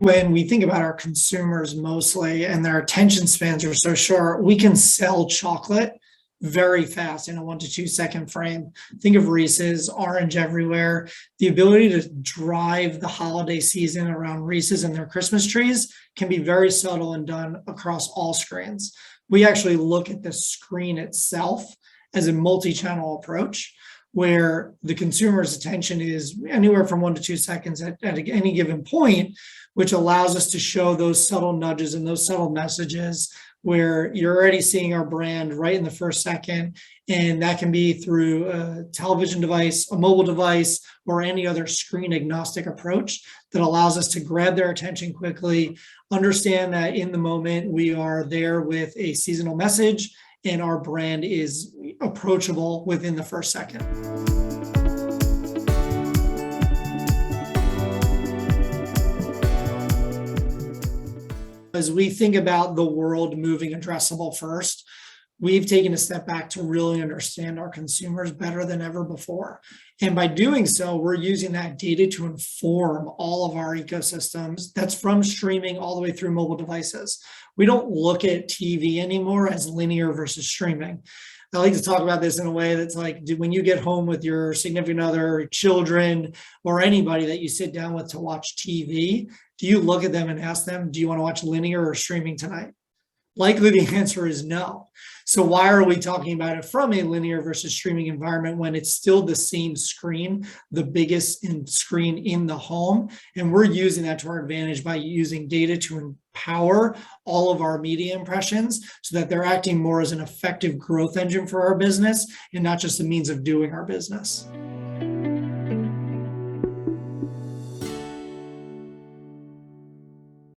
When we think about our consumers mostly and their attention spans are so short, we can sell chocolate very fast in a 1 to 2 second frame. Think of Reese's, orange everywhere. The ability to drive the holiday season around Reese's and their Christmas trees can be very subtle and done across all screens. We actually look at the screen itself as a multi-channel approach where the consumer's attention is anywhere from 1 to 2 seconds at any given point, which allows us to show those subtle nudges and those subtle messages where you're already seeing our brand right in the first second. And that can be through a television device, a mobile device, or any other screen agnostic approach that allows us to grab their attention quickly, understand that in the moment we are there with a seasonal message and our brand is approachable within the first second. As we think about the world moving addressable first, we've taken a step back to really understand our consumers better than ever before. And by doing so, we're using that data to inform all of our ecosystems. That's from streaming all the way through mobile devices. We don't look at TV anymore as linear versus streaming. I like to talk about this in a way that's like, when you get home with your significant other, children, or anybody that you sit down with to watch TV, do you look at them and ask them, do you want to watch linear or streaming tonight? Likely the answer is no. So why are we talking about it from a linear versus streaming environment when it's still the same screen, the biggest screen in the home? And we're using that to our advantage by using data to empower all of our media impressions so that they're acting more as an effective growth engine for our business and not just a means of doing our business.